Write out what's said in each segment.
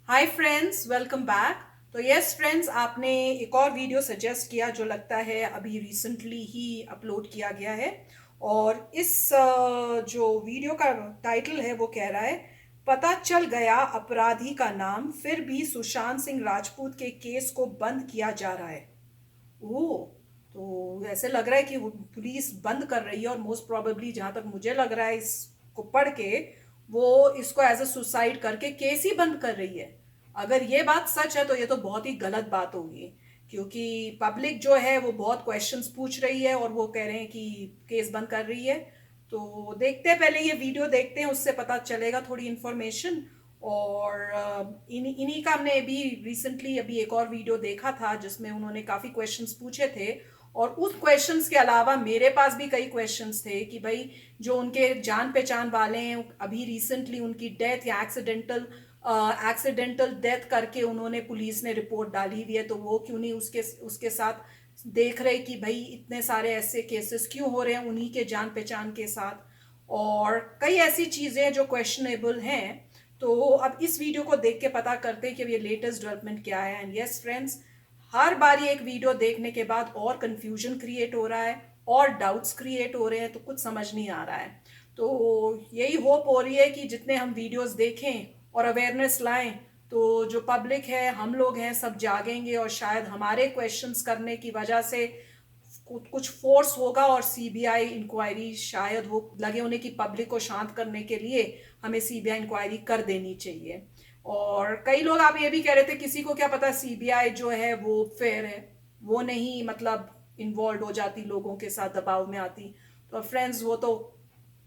Hi friends, welcome back. तो yes friends, आपने एक और वीडियो सजेस्ट किया जो लगता है अभी रिसेंटली ही अपलोड किया गया है। और इस जो वीडियो का टाइटल है वो कह रहा है, पता चल गया अपराधी का नाम, फिर भी सुशांत सिंह राजपूत के केस को बंद किया जा रहा है। ओह, तो ऐसे लग रहा है कि वो पुलिस बंद कर रही है, और मोस्ट प्रोबेबली जहाँ तक मुझे लग रहा है इसको पढ़ के, वो इसको एज अ सुसाइड करके केस ही बंद कर रही है। अगर ये बात सच है तो ये तो बहुत ही गलत बात होगी, क्योंकि पब्लिक जो है वो बहुत क्वेश्चंस पूछ रही है और वो कह रहे हैं कि केस बंद कर रही है। तो देखते हैं, पहले ये वीडियो देखते हैं, उससे पता चलेगा थोड़ी इन्फॉर्मेशन। और इन्हीं का हमने अभी रिसेंटली अभी एक और वीडियो देखा था जिसमें उन्होंने काफ़ी क्वेश्चंस पूछे थे। और उस क्वेश्चंस के अलावा मेरे पास भी कई क्वेश्चंस थे कि भाई, जो उनके जान पहचान वाले हैं, अभी रिसेंटली उनकी डेथ या एक्सीडेंटल डेथ करके उन्होंने, पुलिस ने रिपोर्ट डाली हुई है, तो वो क्यों नहीं उसके उसके साथ देख रहे कि भाई इतने सारे ऐसे केसेस क्यों हो रहे हैं उन्हीं के जान पहचान के साथ। और कई ऐसी चीज़ें जो क्वेश्चनेबल हैं। तो अब इस वीडियो को देख के पता करते हैं कि ये लेटेस्ट डेवलपमेंट क्या है। एंड यस फ्रेंड्स, हर बार ये एक वीडियो देखने के बाद और कंफ्यूजन क्रिएट हो रहा है और डाउट्स क्रिएट हो रहे हैं, तो कुछ समझ नहीं आ रहा है। तो यही होप हो रही है कि जितने हम वीडियोस देखें और अवेयरनेस लाएं, तो जो पब्लिक है, हम लोग हैं, सब जागेंगे और शायद हमारे क्वेश्चंस करने की वजह से कुछ फोर्स होगा और सीबीआई इंक्वायरी, शायद वो लगे उन्हें कि पब्लिक को शांत करने के लिए हमें सीबीआई इंक्वायरी कर देनी चाहिए। और कई लोग आप ये भी कह रहे थे, किसी को क्या पता सीबीआई जो है वो फेयर है, वो नहीं मतलब इन्वॉल्व हो जाती, लोगों के साथ दबाव में आती। तो फ्रेंड्स, वो तो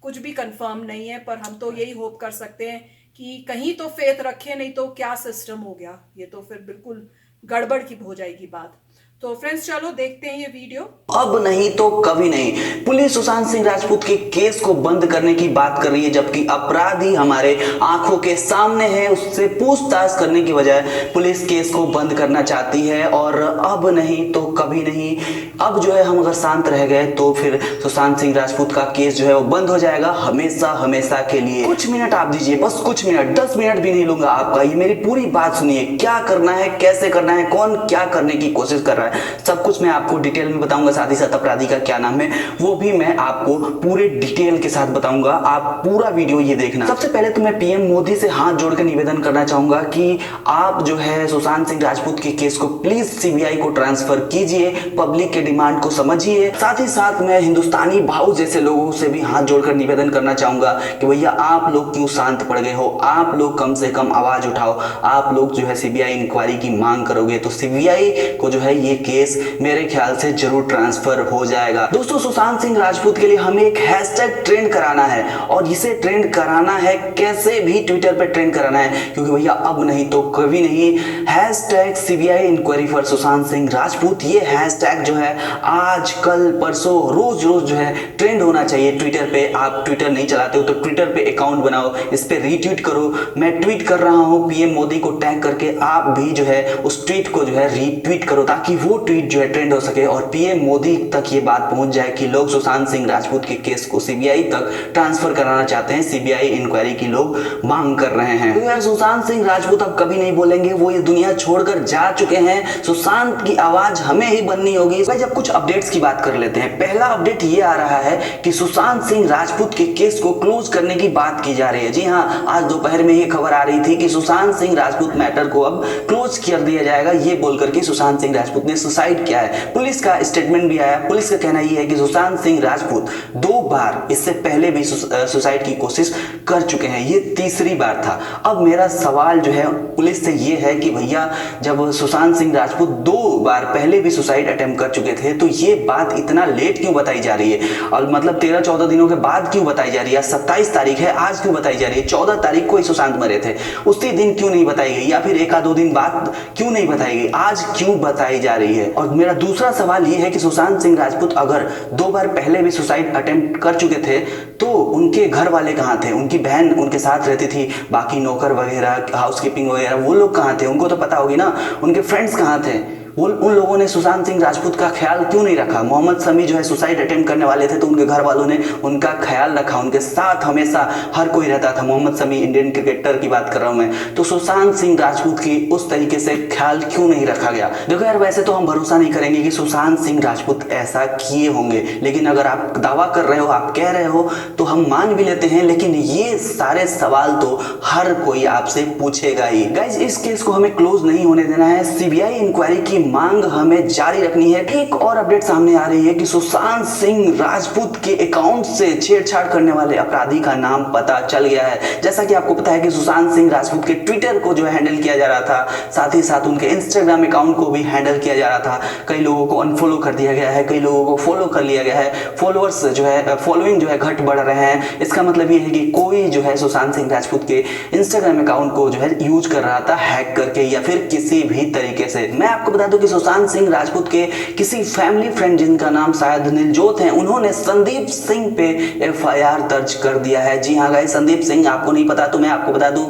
कुछ भी कंफर्म नहीं है, पर हम तो यही होप कर सकते हैं कि कहीं तो फेथ रखें, नहीं तो क्या सिस्टम हो गया, ये तो फिर बिल्कुल गड़बड़ की हो जाएगी बात। तो फ्रेंड्स, चलो देखते हैं ये वीडियो। अब नहीं तो कभी नहीं, पुलिस सुशांत सिंह राजपूत के केस को बंद करने की बात कर रही है, जबकि अपराधी हमारे आंखों के सामने है। उससे पूछताछ करने की बजाय पुलिस केस को बंद करना चाहती है। और अब नहीं तो कभी नहीं, अब जो है हम अगर शांत रह गए तो फिर सुशांत सिंह राजपूत का केस जो है वो बंद हो जाएगा हमेशा हमेशा के लिए। कुछ मिनट आप दीजिए, बस कुछ मिनट, 10 मिनट भी नहीं लूंगा आपका। ये मेरी पूरी बात सुनिए, क्या करना है, कैसे करना है, कौन क्या करने की कोशिश कर रहा है, सब कुछ मैं आपको डिटेल में बताऊंगा। साथ ही साथ अपराधी का क्या नाम है वो भी मैं आपको पूरे डिटेल के साथ बताऊंगा। आप पूरा वीडियो ये देखना। सबसे पहले तो मैं पीएम मोदी से हाथ जोड़कर निवेदन करना चाहूंगा कि आप जो है सुशांत सिंह राजपूत के केस को प्लीज सीबीआई को ट्रांसफर कीजिए, पब्लिक के डिमांड को समझिए। साथ ही साथ मैं हिंदुस्तानी भाव जैसे लोगों से भी हाथ जोड़कर निवेदन करना चाहूंगा कि भैया आप लोग क्यों शांत पड़ गए हो, आप लोग कम से कम आवाज उठाओ। आप लोग जो है सीबीआई इंक्वायरी की मांग करोगे तो सीबीआई को जो है ये केस मेरे ख्याल से जरूर ट्रांसफर हो जाएगा। दोस्तों, सुशांत सिंह राजपूत के लिए हमें एक हैशटैग ट्रेंड कराना है, और इसे ट्रेंड कराना है कैसे भी, ट्विटर पे ट्रेंड कराना है, क्योंकि भैया अब नहीं तो कभी नहीं। Hashtag CBI inquiry for Sushant Singh Rajput, ये हैशटैग जो है आज कल परसों रोज रोज जो है ट्रेंड होना चाहिए ट्विटर पे। आप ट्विटर नहीं चलाते हो तो ट्विटर पे अकाउंट बनाओ, इस पे रीट्वीट करो। मैं ट्वीट कर रहा हूं पीएम मोदी को टैग करके, आप भी जो है उस ट्वीट को जो है रीट्वीट करो, ताकि वो ट्वीट जो है ट्रेंड हो सके और पीएम मोदी तक ये बात पहुंच जाए कि लोग सुशांत सिंह राजपूत के केस को सीबीआई तक ट्रांसफर कराना चाहते हैं, सीबीआई इंक्वायरी की लोग मांग कर रहे हैं। तो यार सुशांत सिंह राजपूत अब कभी नहीं बोलेंगे, वो ये दुनिया छोड़कर जा चुके हैं। सुशांत की आवाज हमें ही बननी होगी। भाई, जब कुछ अपडेट्स की बात कर लेते हैं। पहला अपडेट ये आ रहा है कि सुशांत सिंह राजपूत के केस को क्लोज करने की बात की जा रही है। जी हाँ, आज दोपहर में ये खबर आ रही थी कि सुशांत सिंह राजपूत मैटर को अब क्लोज कर दिया जाएगा, ये बोलकर के सुशांत सिंह राजपूत ने सुसाइड किया है। पुलिस का स्टेटमेंट भी आया। पुलिस का कहना यह है कि सुशांत सिंह राजपूत 2 बार इससे पहले भी सुसाइड की कोशिश कर चुके हैं, ये तीसरी बार था। अब मेरा सवाल जो है पुलिस से ये है कि भैया, जब सुशांत सिंह राजपूत 2 बार पहले भी सुसाइड अटेम्प्ट कर चुके थे तो ये बात इतना लेट क्यों बताई जा रही है, और मतलब 13-14 दिनों के बाद क्यों बताई जा रही है। 27 तारीख है, आज क्यों बताई जा रही है। 14 तारीख को ही सुशांत मरे थे, उसी दिन क्यों नहीं बताई गई, या फिर 1-2 दिन बाद क्यों नहीं बताई गई, आज क्यों बताई जा रही है। और मेरा दूसरा सवाल यह है कि सुशांत सिंह राजपूत अगर 2 बार पहले भी सुसाइड अटेम्प्ट कर चुके थे तो उनके घर वाले कहाँ थे, उनकी बहन उनके साथ रहती थी, बाकी नौकर वगैरह, हाउसकीपिंग वगैरह, वो लोग कहाँ थे, उनको तो पता होगी ना। उनके फ्रेंड्स कहाँ थे, वो उन लोगों ने सुशांत सिंह राजपूत का ख्याल क्यों नहीं रखा? मोहम्मद शमी जो है सुसाइड अटेम्प्ट करने वाले थे तो उनके घर वालों ने उनका ख्याल रखा, उनके साथ हमेशा हर कोई रहता था। मोहम्मद शमी इंडियन क्रिकेटर की बात कर रहा हूं मैं, तो सुशांत सिंह राजपूत की उस तरीके से ख्याल क्यों नहीं रखा गया? देखो यार, वैसे तो हम भरोसा नहीं करेंगे कि सुशांत सिंह राजपूत ऐसा किए होंगे, लेकिन अगर आप दावा कर रहे हो, आप कह रहे हो, तो हम मान भी लेते हैं। लेकिन ये सारे सवाल तो हर कोई आपसे पूछेगा ही। गाइज, इस केस को हमें क्लोज नहीं होने देना है, सीबीआई इंक्वायरी की मांग हमें जारी रखनी है। एक और अपडेट सामने आ रही है कि सुशांत सिंह राजपूत के अकाउंट से छेड़छाड़ करने वाले अपराधी का नाम पता चल गया है। जैसा कि आपको पता है कि सुशांत सिंह राजपूत के ट्विटर को जो है हैंडल किया जा रहा था, साथ ही साथ उनके इंस्टाग्राम अकाउंट को भी हैंडल किया जा रहा था। कई लोगों को अनफॉलो कर दिया गया है, कई लोगों को फॉलो कर लिया गया है, फॉलोअर्स जो है, फॉलोइंग जो है घट बढ़ रहे हैं। इसका मतलब ये है कि कोई जो है सुशांत सिंह राजपूत के इंस्टाग्राम अकाउंट को जो है यूज कर रहा था हैक करके या फिर किसी भी तरीके से। मैं आपको बता दूं कि सुशांत सिंह राजपूत के किसी फैमिली फ्रेंड जिनका नाम शायद नीलजोत है, उन्होंने संदीप सिंह पे एफआईआर दर्ज कर दिया है। जी हाँ गाइस, संदीप सिंह आपको नहीं पता तो मैं आपको बता दूं,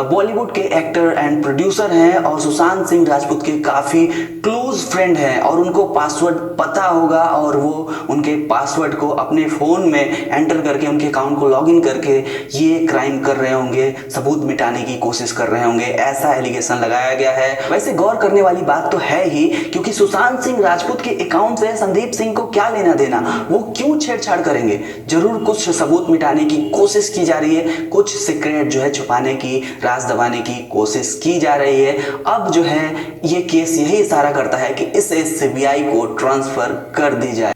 बॉलीवुड के एक्टर एंड प्रोड्यूसर हैं और सुशांत सिंह राजपूत के काफी क्लोज फ्रेंड हैं और उनको पासवर्ड पता होगा और वो उनके पासवर्ड को अपने फोन में एंटर करके उनके अकाउंट को लॉगिन करके ये क्राइम कर रहे होंगे, सबूत मिटाने की कोशिश कर रहे होंगे, ऐसा एलिगेशन लगाया गया है। वैसे गौर करने वाली बात तो है ही, क्योंकि सुशांत सिंह राजपूत के अकाउंट से संदीप सिंह को क्या लेना देना, वो क्यों छेड़छाड़ करेंगे? जरूर कुछ सबूत मिटाने की कोशिश की जा रही है, कुछ सीक्रेट जो है छुपाने की, राज दबाने की कोशिश की जा रही है। अब जो है ये केस यही इशारा करता है कि इसे सीबीआई को ट्रांसफर कर दी जाए।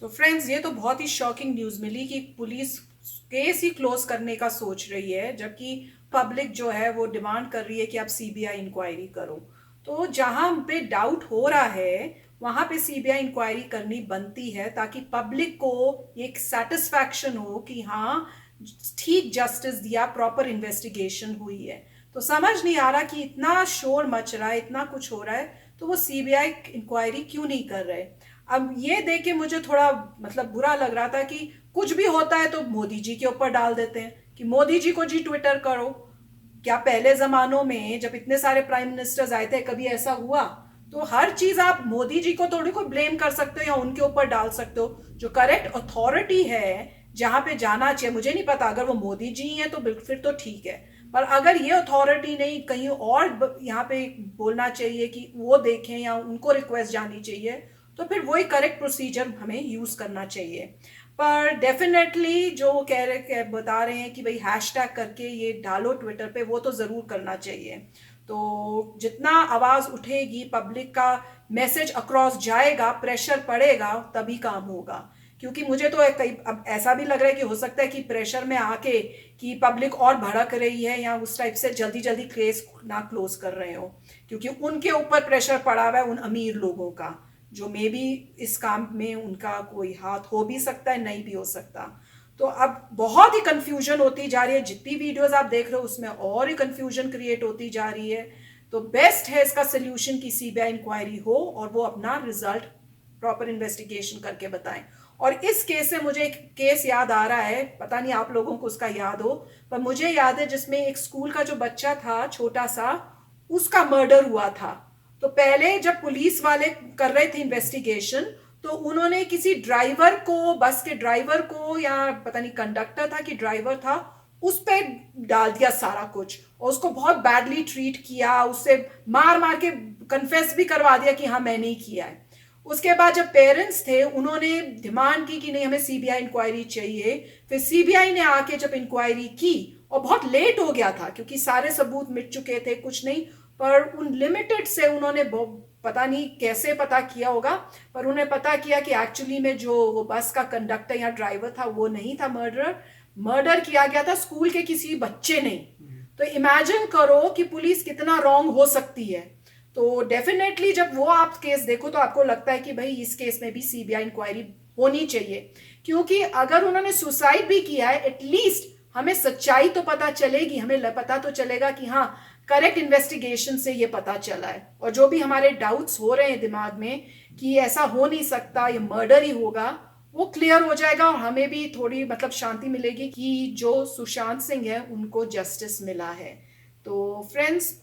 तो फ्रेंड्स, ये तो बहुत ही शॉकिंग न्यूज़ मिली कि पुलिस केस ही क्लोज करने का सोच रही है, जबकि पब्लिक जो है वो डिमांड कर रही है कि आप सीबीआई इंक्वायरी करो। तो जहां पे डाउट हो रहा है वहां पे सीबीआई इंक्वायरी करनी बनती है, ताकि पब्लिक को एक सेटिस्फैक्शन हो कि हाँ, ठीक जस्टिस दिया, प्रॉपर इन्वेस्टिगेशन हुई है। तो समझ नहीं आ रहा कि इतना शोर मच रहा है, इतना कुछ हो रहा है, तो वो सीबीआई इंक्वायरी क्यों नहीं कर रहे। अब ये देख के मुझे थोड़ा मतलब बुरा लग रहा था कि कुछ भी होता है तो मोदी जी के ऊपर डाल देते हैं कि मोदी जी को जी ट्विटर करो। क्या पहले जमानों में जब इतने सारे प्राइम मिनिस्टर्स आए थे कभी ऐसा हुआ? तो हर चीज आप मोदी जी को थोड़ी को ब्लेम कर सकते हो या उनके ऊपर डाल सकते हो। जो करेक्ट अथॉरिटी है जहां पे जाना चाहिए, मुझे नहीं पता, अगर वो मोदी जी हैं तो बिल्कुल फिर तो ठीक है, पर अगर ये अथॉरिटी नहीं, कहीं और यहाँ पे बोलना चाहिए कि वो देखें या उनको रिक्वेस्ट जानी चाहिए, तो फिर वही करेक्ट प्रोसीजर हमें यूज करना चाहिए। पर डेफिनेटली जो कह रहे बता रहे हैं कि भाई हैशटैग करके ये डालो ट्विटर पे, वो तो ज़रूर करना चाहिए। तो जितना आवाज़ उठेगी, पब्लिक का मैसेज अक्रॉस जाएगा, प्रेशर पड़ेगा, तभी काम होगा। क्योंकि मुझे तो कई अब ऐसा भी लग रहा है कि हो सकता है कि प्रेशर में आके कि पब्लिक और भड़क रही है या उस टाइप से जल्दी जल्दी केस ना क्लोज कर रहे हो, क्योंकि उनके ऊपर प्रेशर पड़ा हुआ है उन अमीर लोगों का, जो मे बी इस काम में उनका कोई हाथ हो भी सकता है, नहीं भी हो सकता। तो अब बहुत ही कंफ्यूजन होती जा रही है, जितनी वीडियोस आप देख रहे हो उसमें और ही कंफ्यूजन क्रिएट होती जा रही है। तो बेस्ट है इसका सोल्यूशन की सीबीआई इंक्वायरी हो और वो अपना रिजल्ट प्रॉपर इन्वेस्टिगेशन करके बताएं। और इस केस से मुझे एक केस याद आ रहा है, पता नहीं आप लोगों को उसका याद हो, पर मुझे याद है जिसमें एक स्कूल का जो बच्चा था छोटा सा, उसका मर्डर हुआ था। तो पहले जब पुलिस वाले कर रहे थे इन्वेस्टिगेशन, तो उन्होंने किसी ड्राइवर को, बस के ड्राइवर को, या पता नहीं कंडक्टर था कि ड्राइवर था, उस पे डाल दिया सारा कुछ और उसको बहुत बैडली ट्रीट किया, उससे मार मार के कन्फेस भी करवा दिया कि हाँ मैंने ही किया है। उसके बाद जब पेरेंट्स थे उन्होंने डिमांड की कि नहीं हमें सीबीआई इंक्वायरी चाहिए। फिर सीबीआई ने आके जब इंक्वायरी की, और बहुत लेट हो गया था क्योंकि सारे सबूत मिट चुके थे, कुछ नहीं, पर उन लिमिटेड से उन्होंने पता नहीं कैसे पता किया होगा, पर उन्हें पता किया कि एक्चुअली में जो वो बस का कंडक्टर या ड्राइवर था वो नहीं था मर्डर किया गया था स्कूल के किसी बच्चे ने। तो इमेजिन करो कि पुलिस कितना रॉन्ग हो सकती है। तो डेफिनेटली जब वो आप केस देखो तो आपको लगता है कि भाई इस केस में भी सीबीआई इंक्वायरी होनी चाहिए, क्योंकि अगर उन्होंने सुसाइड भी किया है, एटलीस्ट हमें सच्चाई तो पता चलेगी, हमें पता तो चलेगा कि हाँ करेक्ट इन्वेस्टिगेशन से ये पता चला है। और जो भी हमारे डाउट्स हो रहे हैं दिमाग में कि ऐसा हो नहीं सकता, ये मर्डर ही होगा, वो क्लियर हो जाएगा और हमें भी थोड़ी मतलब शांति मिलेगी कि जो सुशांत सिंह है उनको जस्टिस मिला है। तो फ्रेंड्स,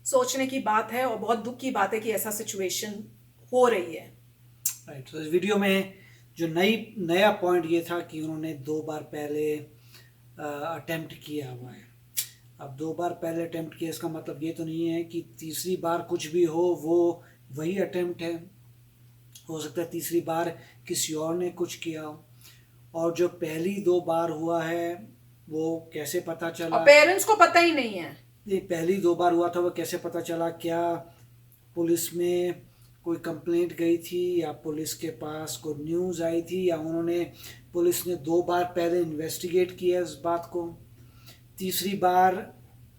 सोचने की बात है और बहुत दुख की बात है कि ऐसा सिचुएशन हो रही है। राइट, तो इस वीडियो में जो नया पॉइंट ये था कि उन्होंने 2 बार पहले अटेम्प्ट किया हुआ है। अब 2 बार पहले अटेम्प्ट किया, इसका मतलब ये तो नहीं है कि तीसरी बार कुछ भी हो वो वही अटेम्प्ट है। हो सकता है तीसरी बार किसी और ने कुछ किया हो। और जो पहली 2 बार हुआ है वो कैसे पता चला, और पेरेंट्स को पता ही नहीं है। ये पहली 2 बार हुआ था वो कैसे पता चला? क्या पुलिस में कोई कंप्लेंट गई थी या पुलिस के पास कोई न्यूज़ आई थी या पुलिस ने 2 बार पहले इन्वेस्टिगेट किया इस बात को? तीसरी बार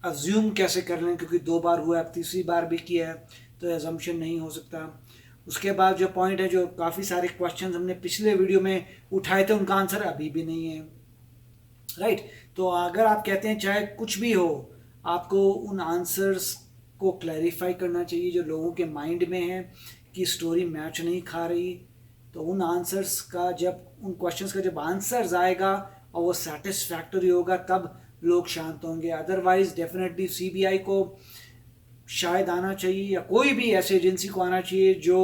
अज्यूम कैसे कर लें, क्योंकि 2 बार हुआ, अब तीसरी बार भी किया है तो एजम्पशन नहीं हो सकता। उसके बाद जो पॉइंट है, जो काफ़ी सारे क्वेश्चंस हमने पिछले वीडियो में उठाए थे उनका आंसर अभी भी नहीं है। राइट, तो अगर आप कहते हैं चाहे कुछ भी हो, आपको उन आंसर्स को क्लैरिफाई करना चाहिए जो लोगों के माइंड में है कि स्टोरी मैच नहीं खा रही। तो उन आंसर्स का उन क्वेश्चंस का जब आंसर्स आएगा और वो सेटिस्फैक्टरी होगा तब लोग शांत होंगे। अदरवाइज डेफिनेटली सीबीआई को शायद आना चाहिए या कोई भी ऐसी एजेंसी को आना चाहिए जो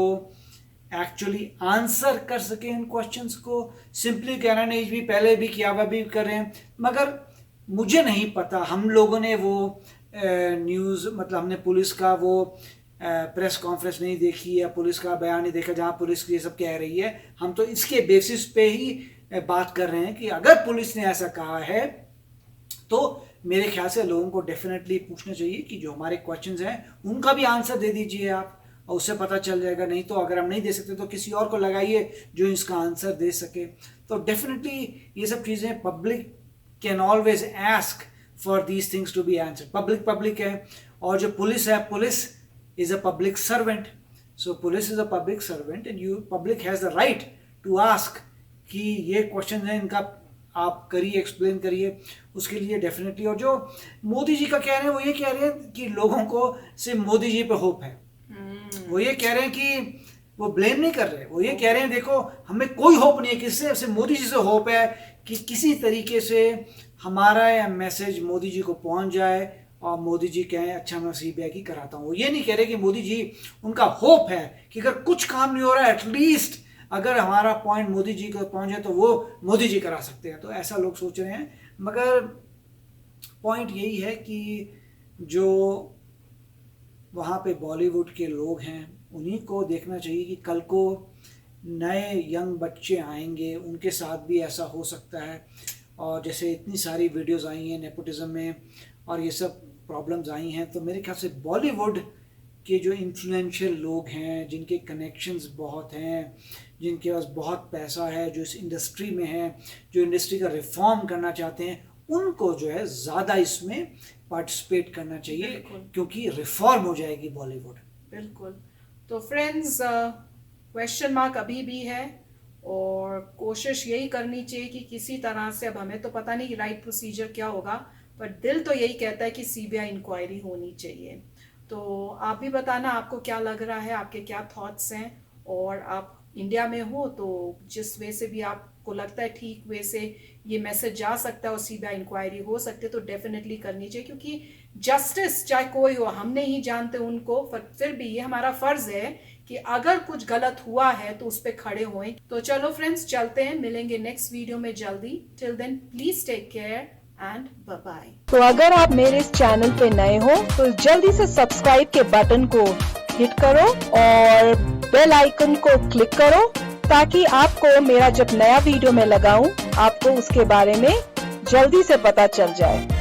एक्चुअली आंसर कर सके इन क्वेश्चंस को। सिंपली कहना नहीं, भी पहले भी किया हुआ भी कर रहे हैं, मगर मुझे नहीं पता। हम लोगों ने वो न्यूज़ मतलब हमने पुलिस का वो प्रेस कॉन्फ्रेंस नहीं देखी या पुलिस का बयान नहीं देखा जहाँ पुलिस ये सब कह रही है। हम तो इसके बेसिस पे ही बात कर रहे हैं कि अगर पुलिस ने ऐसा कहा है तो मेरे ख्याल से लोगों को डेफिनेटली पूछना चाहिए कि जो हमारे क्वेश्चंस हैं उनका भी आंसर दे दीजिए आप, और उससे पता चल जाएगा। नहीं तो अगर हम नहीं दे सकते तो किसी और को लगाइए जो इसका आंसर दे सके। तो डेफिनेटली ये सब चीज़ें public can always ask for these things to be answer. Public है, और जो पुलिस है, police is a public servant. So police is a public servant and public has the right to ask कि ये question है इनका आप करिए, एक्सप्लेन करिए। उसके लिए डेफिनेटली, और जो मोदी जी का कह रहे हैं वो ये कह रहे हैं कि लोगों को सिर्फ मोदी जी पे होप है। वो ये कह रहे हैं कि वो ब्लेम नहीं कर रहे, वो ये कह रहे हैं देखो हमें कोई होप नहीं है किससे, सिर्फ मोदी जी से होप है कि किसी तरीके से हमारा मैसेज मोदी जी को पहुंच जाए और मोदी जी कहें अच्छा मैं सीबीआई की कराता हूँ। वो ये नहीं कह रहे कि मोदी जी, उनका होप है कि अगर कुछ काम नहीं हो रहा है एटलीस्ट अगर हमारा पॉइंट मोदी जी को पहुंचे तो वो मोदी जी करा सकते हैं। तो ऐसा लोग सोच रहे हैं, मगर पॉइंट यही है कि जो वहाँ पे बॉलीवुड के लोग हैं उन्हीं को देखना चाहिए कि कल को नए यंग बच्चे आएंगे, उनके साथ भी ऐसा हो सकता है। और जैसे इतनी सारी वीडियोस आई हैं नेपोटिज्म में और ये सब प्रॉब्लम्स आई हैं, तो मेरे ख्याल से बॉलीवुड के जो इन्फ्लुएंशियल लोग हैं, जिनके कनेक्शंस बहुत हैं, जिनके पास बहुत पैसा है, जो इस इंडस्ट्री में है, जो इंडस्ट्री का रिफॉर्म करना चाहते हैं, उनको जो है ज़्यादा इसमें पार्टिसिपेट करना चाहिए क्योंकि रिफॉर्म हो जाएगी बॉलीवुड। बिल्कुल। तो फ्रेंड्स, क्वेश्चन मार्क अभी भी है और कोशिश यही करनी चाहिए कि किसी तरह से, अब हमें तो पता नहीं कि राइट प्रोसीजर क्या होगा, पर दिल तो यही कहता है कि सीबीआई इंक्वायरी होनी चाहिए। तो आप भी बताना आपको क्या लग रहा है, आपके क्या थॉट्स हैं, और आप इंडिया में हो तो जिस वे से भी आपको लगता है ठीक वे से ये मैसेज जा सकता है और सीबीआई इंक्वायरी हो सकती है तो डेफिनेटली करनी चाहिए, क्योंकि जस्टिस चाहे कोई हो, हम नहीं जानते उनको, फिर भी ये हमारा फर्ज है कि अगर कुछ गलत हुआ है तो उस पर खड़े होएं। तो चलो फ्रेंड्स, चलते हैं, मिलेंगे नेक्स्ट वीडियो में जल्दी। Till then please take care and bye bye. तो अगर आप मेरे इस चैनल पे नए हो तो जल्दी से सब्सक्राइब के बटन को हिट करो और बेल आइकन को क्लिक करो ताकि आपको मेरा जब नया वीडियो मैं लगाऊं आपको उसके बारे में जल्दी से पता चल जाए।